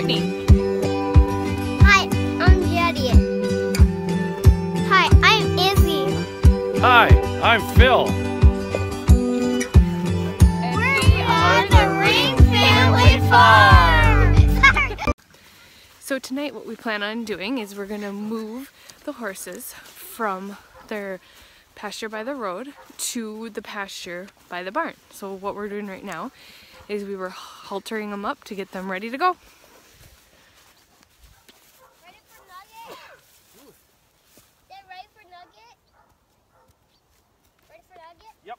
Brittany. Hi, I'm Jody. Hi, I'm Izzy. Hi, I'm Phil. And we are the Ring Family Farm. So tonight what we plan on doing is we're gonna move the horses from their pasture by the road to the pasture by the barn. So what we're doing right now is we were haltering them up to get them ready to go. Ready for Nugget? They're ready for Nugget? Ready for Nugget? Yep.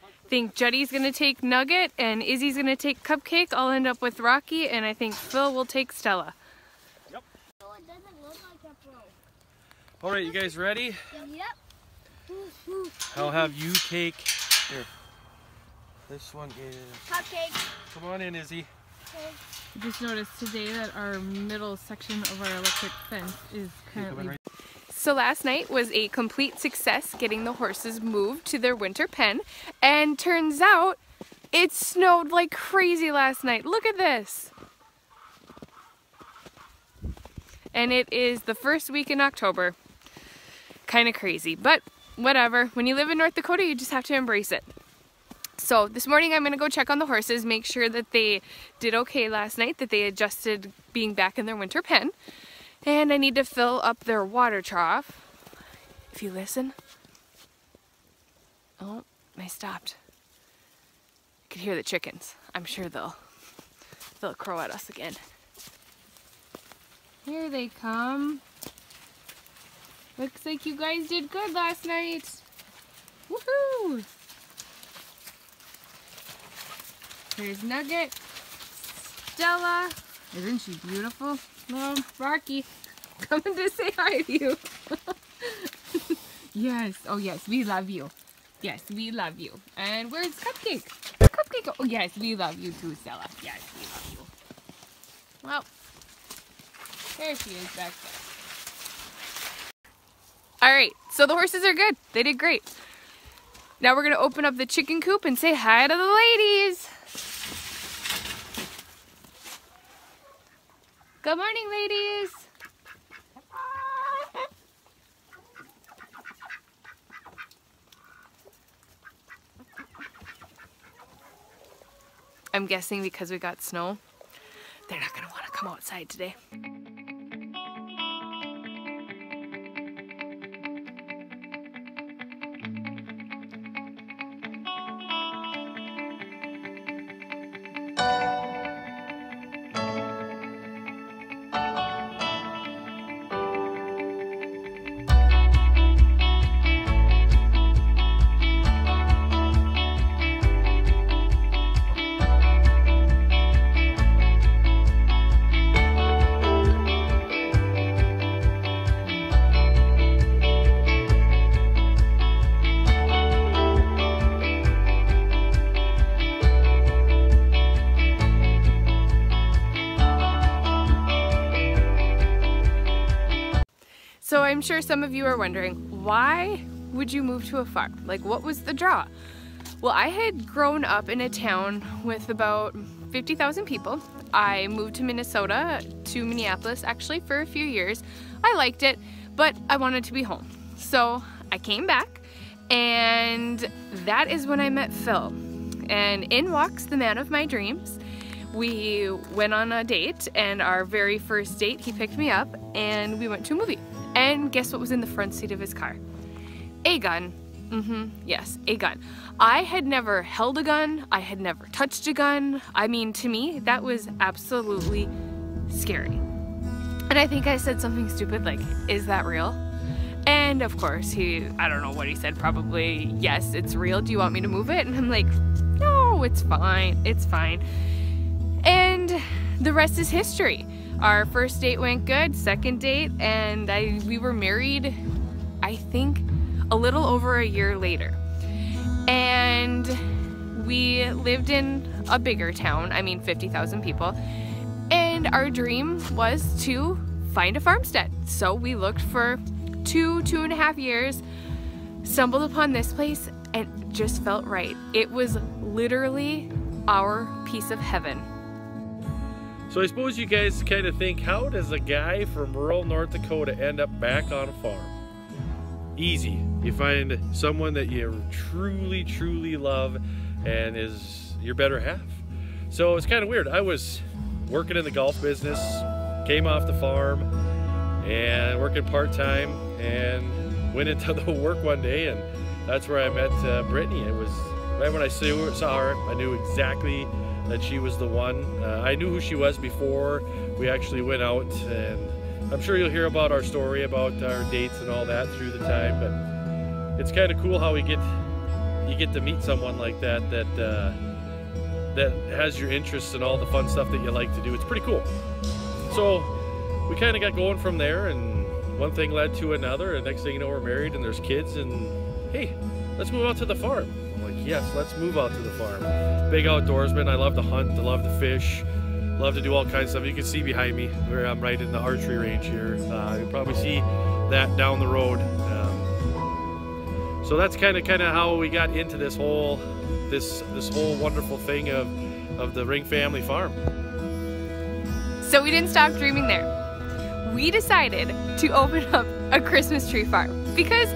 I think Judy's gonna take Nugget and Izzy's gonna take Cupcake. I'll end up with Rocky, and I think Phil will take Stella. Yep. Oh, it doesn't look like a pro. All right, you guys ready? Yep. I'll have you take, here. This one is, Cupcake. come on in, Izzy. I just noticed today that our middle section of our electric fence is currently... Right. So last night was a complete success getting the horses moved to their winter pen, and turns out it snowed like crazy last night. Look at this! And it is the first week in October. Kind of crazy, but whatever. When you live in North Dakota, you just have to embrace it. So this morning I'm gonna go check on the horses, make sure that they did okay last night, that they adjusted being back in their winter pen. And I need to fill up their water trough. If you listen. Oh, I stopped. I could hear the chickens. I'm sure they'll crow at us again. Here they come. Looks like you guys did good last night. Woohoo! Here's Nugget, Stella. Isn't she beautiful? Oh, Rocky, coming to say hi to you. Yes, oh yes, we love you. Yes, we love you. And where's Cupcake? Cupcake, oh yes, we love you too, Stella. Yes, we love you. Well, there she is back there. Alright, so the horses are good. They did great. Now we're going to open up the chicken coop and say hi to the ladies. Good morning, ladies. I'm guessing because we got snow, they're not going to want to come outside today. So I'm sure some of you are wondering, why would you move to a farm? Like, what was the draw? Well, I had grown up in a town with about 50,000 people. I moved to Minnesota, to Minneapolis actually, for a few years. I liked it, but I wanted to be home. So I came back, and that is when I met Phil. And in walks the man of my dreams. We went on a date, and our very first date, he picked me up, and we went to a movie. And guess what was in the front seat of his car? A gun. Yes, a gun. I had never held a gun. I had never touched a gun. I mean, to me, that was absolutely scary. And I think I said something stupid like, is that real? And of course, I don't know what he said, probably, yes, it's real. Do you want me to move it? And I'm like, no, it's fine. It's fine. And the rest is history. Our first date went good, second date, and we were married, I think, a little over a year later. And we lived in a bigger town, I mean 50,000 people, and our dream was to find a farmstead. So we looked for 2.5 years, stumbled upon this place, and just felt right. It was literally our piece of heaven. So I suppose you guys kind of think, how does a guy from rural North Dakota end up back on a farm? Easy. You find someone that you truly love and is your better half. So it's kind of weird. I was working in the golf business, came off the farm and working part-time, and went into the work one day, and that's where I met Brittany. It was right when I saw her, I knew exactly that she was the one. I knew who she was before we actually went out, and I'm sure you'll hear about our story, about our dates and all that through the time, but it's kind of cool how you get to meet someone like that that has your interests and all the fun stuff that you like to do. It's pretty cool. So we kind of got going from there, and one thing led to another, and next thing you know, we're married and there's kids, and hey, let's move out to the farm. I'm like, yes, let's move out to the farm. Big outdoorsman. I love to hunt, I love to fish, love to do all kinds of stuff. You can see behind me where I'm right in the archery range here. You'll probably see that down the road. So that's kind of how we got into this whole wonderful thing of the Ring family farm. So we didn't stop dreaming there. We decided to open up a Christmas tree farm, because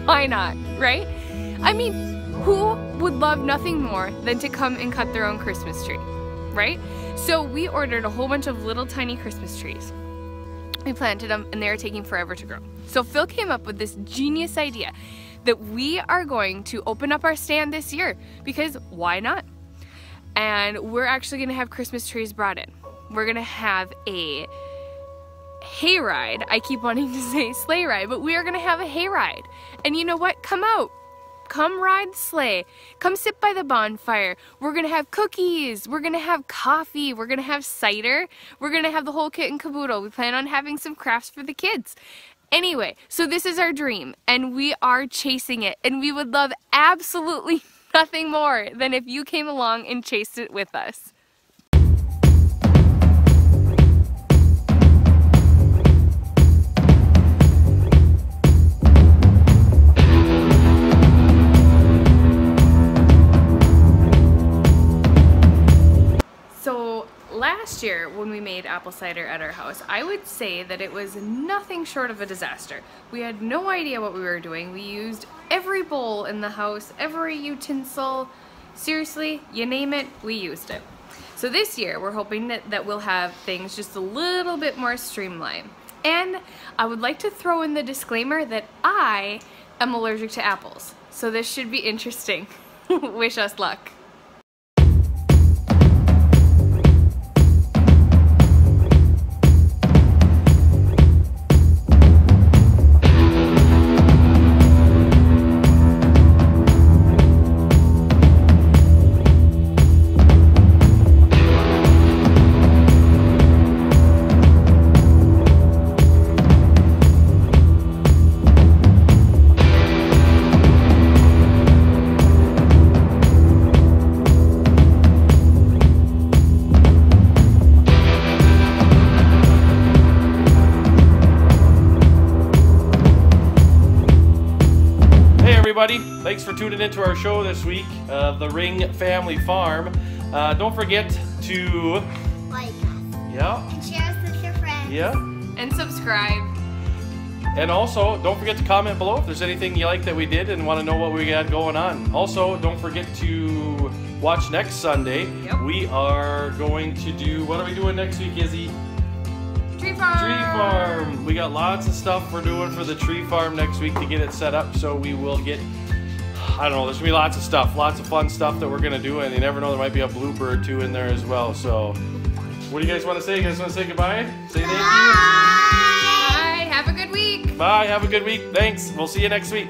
why not, right? I mean, who would love nothing more than to come and cut their own Christmas tree, right? So we ordered a whole bunch of little tiny Christmas trees. We planted them, and they are taking forever to grow. So Phil came up with this genius idea that we are going to open up our stand this year, because why not? And we're actually gonna have Christmas trees brought in. We're gonna have a hayride. I keep wanting to say sleigh ride, but we are gonna have a hayride. And you know what? Come out. Come ride the sleigh. Come sit by the bonfire. We're gonna have cookies. We're gonna have coffee. We're gonna have cider. We're gonna have the whole kit and caboodle. We plan on having some crafts for the kids. Anyway, so this is our dream, and we are chasing it, and we would love absolutely nothing more than if you came along and chased it with us. Last year, when we made apple cider at our house, I would say that it was nothing short of a disaster. We had no idea what we were doing. We used every bowl in the house, every utensil. Seriously, you name it, we used it. So this year, we're hoping that we'll have things just a little bit more streamlined. And I would like to throw in the disclaimer that I am allergic to apples. So this should be interesting. Wish us luck. Everybody, thanks for tuning into our show this week, the Ring Family Farm. Don't forget to Like us. Yeah. And share us with your friends. Yeah. And subscribe. And also, don't forget to comment below if there's anything you like that we did and want to know what we got going on. Also, don't forget to watch next Sunday. Yep. We are going to do, what are we doing next week, Izzy? Tree farm. Tree farm. We got lots of stuff we're doing for the tree farm next week to get it set up, so we will get, I don't know, there's gonna be lots of stuff, lots of fun stuff that we're gonna do, and you never know, there might be a blooper or two in there as well. So what do you guys want to say? You guys want to say goodbye? Say thank you. Bye. Have a good week. Bye. Have a good week. Thanks. We'll see you next week.